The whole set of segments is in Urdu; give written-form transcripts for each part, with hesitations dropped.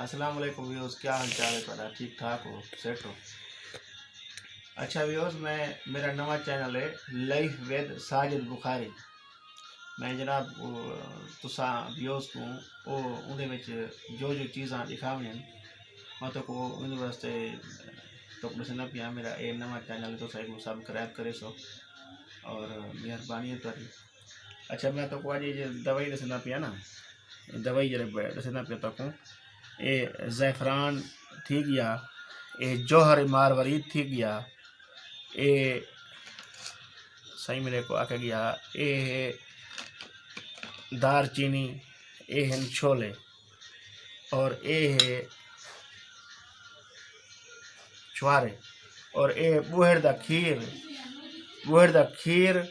السلام علیکم ویوز، کیا حال چال ہے تھوڑا؟ ٹھیک ٹھاک ہو؟ سیٹ ہو؟ اچھا ویوز، میرا نواں چینل ہے لائف ود ساجد بخاری. میں جناب تساں ویوز کو جو چیزاں دکھاونی مطلب ان واسطے تو دسنا پیا. میرا یہ نواں چینل تو سبسکرائب کرے سو اور مہربانی ہے تاری. اچھا میں تو اج دوائی دسنا پیا نا، دوائی جڑے دسنا پیا تو یہ زعفران تھی گیا، یہ جوہر مارورید تھی گیا، یہ صحیح میرے کو آکے گیا، یہ دار چینی، یہ ہیں چھولے، اور یہ ہے چھوارے، اور یہ بوہر دا کھیر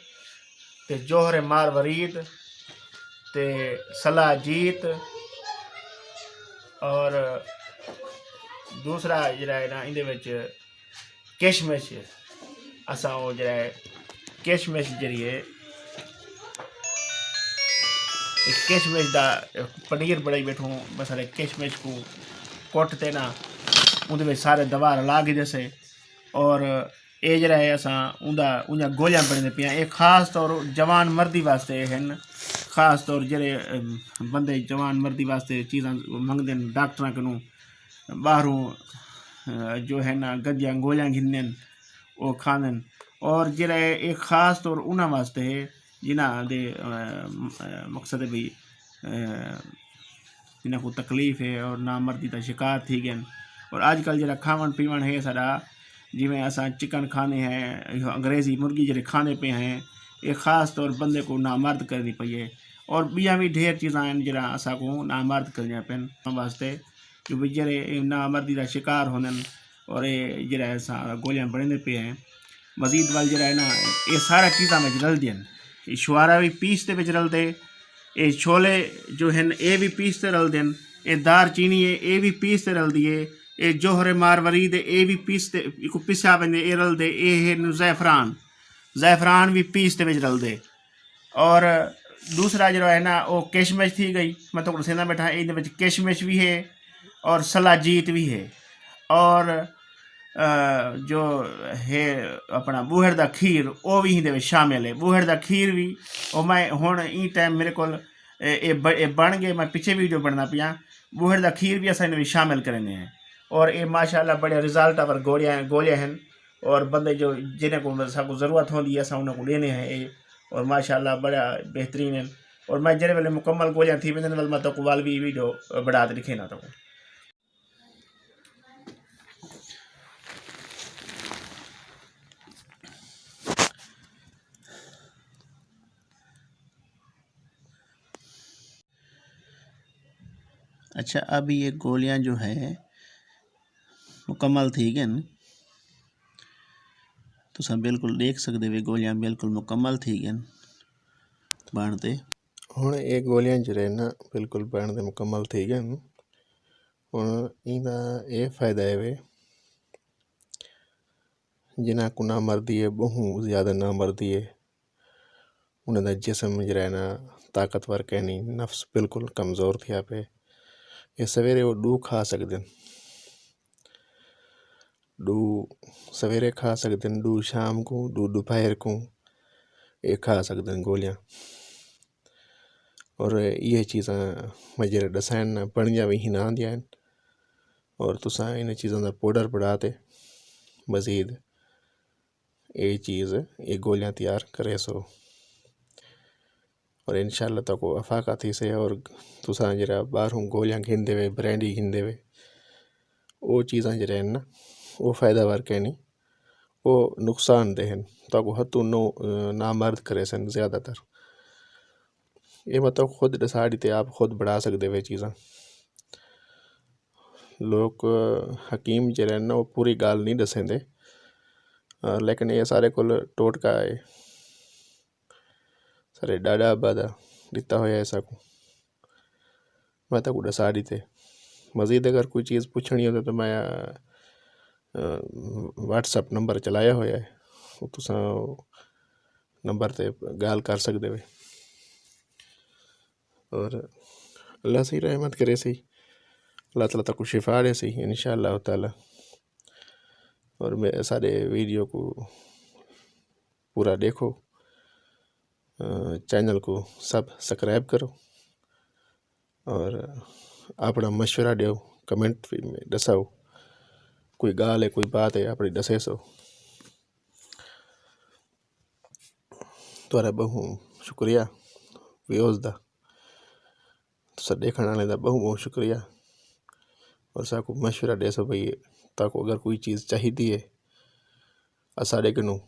تے جوہر مارورید تے سلاجیت، اور دوسرا جڑا ہے نا اندے وچ کشمش. اساں وہ جڑا ہے کشمش جڑی ہے کشمش دا پنیر بڑائی بیٹھوں. مثلا کشمش کو کوٹتے نا اندے وچ سارے دوا رلا کے جیسے، اور یہ جڑا ہے اساں انہاں گولیاں بڑھنے پیاں. یہ خاص طور جوان مردی واسطے ہیں، خاص طور جڑے بندے جوان مردی واسطے چیزاں منگدے ڈاکٹراں کنوں باہروں جو ہے نا گندیاں گولیاں گھنن وہ کھانن. اور جڑا ہے ایک خاص طور انہاں واسطے ہے جنہاں دے مقصد بھی جنہاں کو تکلیف ہے اور نامردی دا شکار تھی گئے. اور آج کل جڑا کھاون پیون ہے سارا، جی میں اساں چکن کھانے ہیں، انگریزی مرغی جڑے کھانے پہ ہیں، یہ خاص طور بندے کو نامرد کرنی پئی ہے. اور بیاں بھی ڈھیر چیزاں ہیں جڑا اساں کو نامرد کرنیاں پین واسطے، کہ جڑے نامردی دا شکار ہونن اور یہ جڑا ہے گولیاں بڑھنے پہ ہیں. مزید وال جڑا ہے نا یہ سارا چیزاں میں رل دین، یہ شوارا بھی پیستے وچ رل دے، یہ چھولے جو ہیں یہ بھی پیستے رل دین، یہ دار چینی ہے یہ بھی پیستے رل دیے، یہ جوہر مارورید ہے یہ بھی پیستے پسیا بندے یہ رل دے، یہ ہے زعفران بھی پیستے وچ رل دے. اور دوسرا جو ہے نا وہ کشمش تھی گئی. میں تو سینا بیٹھا یہ کشمش بھی ہے اور سلاجیت بھی ہے، اور جو ہے اپنا بوہر دا کھیر وہ بھی ہندے شامل ہے. بوہر دا کھیر بھی وہ میں ہن این ٹائم میرے کو بن گئے، میں پیچھے ویڈیو بننا پیا. بوہر دا کھیر بھی اساں شامل کرنے ہیں، اور یہ ماشاءاللہ بڑے رزلٹ پر گولیاں ہیں، اور بندے جو جنہیں کو ضرورت ہوندی ہے اساں انہاں کو لینے ہیں یہ، اور ماشاءاللہ بڑا بہترین ہیں. اور میں جڑے ویلے مکمل گولیاں تھی ویندن ول میں تو وال بھی ویڈیو بڑھا کے لکھے نا تو. اچھا اب یہ گولیاں جو ہے مکمل تھی گئے تو سب بالکل دیکھ سکتے ہوئے گولیاں بالکل مکمل تھی گئے بانتے. ہن یہ گولیاں جڑے نا بالکل بنتے مکمل تھی گئے. ہن ایندا یہ فائدہ ہے جنہاں کو نہ مردی ہے، بہت زیادہ نہ مردی ہے، انہاں دا جسم جڑا ہے نا طاقتور کہنی، نفس بالکل کمزور تھیا پہ، یہ سویرے وہ دو کھا سکتے ہیں، دو سویرے کھا سکتے ہیں، دو شام کو، دو دوپہر کو یہ کھا سکتے ہیں گولیاں. اور یہ چیزاں میں جڑے دسائن بڑھیاں بھی ہی نہ آندیاں ہیں، اور تساں ان چیزاں دا پاؤڈر بڑھاتے مزید یہ چیز یہ گولیاں تیار کرے سو، اور انشاءاللہ تو کو افاقہ تھی سے. اور تساں جڑا باہروں گولیاں گھندے ہوئے برینڈی گھندے ہوئے وہ چیزاں جڑے ہیں نا وہ فائدہ وار کہنی وہ نقصان دہ ہیں، تو کو ہتھوں نامرد کرے سن زیادہ تر. یہ مطلب خود ڈسائڈ تے آپ خود بڑھا سکتے ہوئے چیزاں. لوگ حکیم جڑے ہیں نا وہ پوری گال نہیں دسیں دے، لیکن یہ سارے کل ٹوٹکا ہے، سارے ڈاڈا آبادا دیتا ہویا ایسا کو میں تو کو ڈسائڈ تے. مزید اگر کوئی چیز پوچھنی ہو تو میں واٹس اپ نمبر چلایا ہویا ہے، وہ تساں نمبر تے گال کر سکتے ہوئے. اور اللہ سی رحمت کرے سی. اللہ تعالیٰ تک کو شفا دے سی انشاءاللہ تعالیٰ. اور میں سارے ویڈیو کو پورا دیکھو، چینل کو سبسکرائب کرو اور اپنا مشورہ دیو، کمنٹ میں دساؤ، کوئی گال ہے کوئی بات ہے اپنی دسے سو. تھوڑا بہت شکریہ ویوز دا، تو دیکھنے والے دا بہت شکریہ. اور سا کو مشورہ دے سو بھائی تاکہ اگر کوئی چیز چاہیے ہے اساڑے کنوں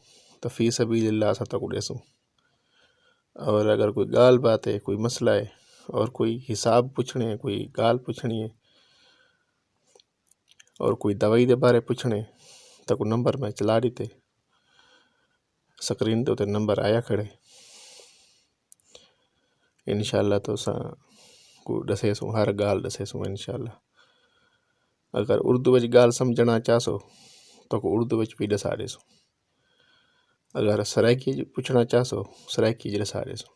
تو فی سبیل اللہ اسا تک دے سوں. اور اگر کوئی گال بات ہے، کوئی مسئلہ ہے اور کوئی حساب پوچھنے ہے، کوئی گال پوچھنی ہے اور کوئی دوائی دے بارے پوچھنے تو کوئی نمبر میں چلا دیتے، سکرین تے نمبر آیا کھڑے انشاءاللہ. تو سا کو دسے سوں ہر گال دسے سوں انشاءاللہ. اگر اردو وچ گال سمجھنا چاہسو تو کو اردو وچ بھی دسا دے سو. اگر سرائکی پوچھنا چاہسو سرائکی جی دسا دے سو.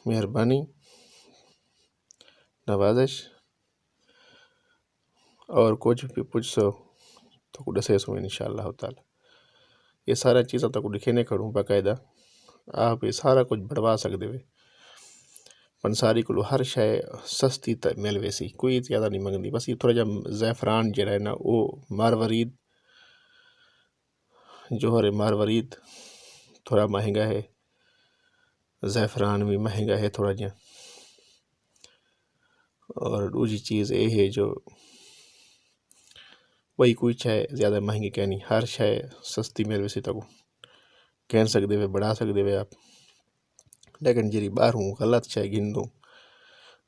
مہربانی، نوازش. اور کچھ بھی پوچھ سو تو کو دسے سو انشاءاللہ تعالی. یہ سارا چیزاں تو کو لکھے نہیں کھڑوں باقاعدہ، آپ یہ سارا کچھ بڑھوا سکتے ہوئے. پنساری کو ہر شے سستی مل ویسی، کوئی زیادہ نہیں منگنی. بس یہ تھوڑا جا زعفران جڑا ہے نا وہ مارورید جوہر مارورید تھوڑا مہنگا ہے، زعفران بھی مہنگا ہے تھوڑا جا. اور دوسری چیز یہ ہے جو وہی کوئی شے زیادہ مہنگی کہنی، ہر شے سستی مل ویسی تک کہہ سکتے ہوئے بڑھا سکتے ہوئے آپ. لیکن جی باہروں غلط شے گن دوں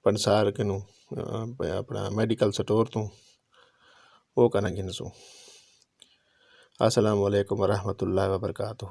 پنسار کنوں اپنا میڈیکل سٹور تو وہ کنا گن سوں. السلام علیکم ورحمۃ اللہ وبرکاتہ.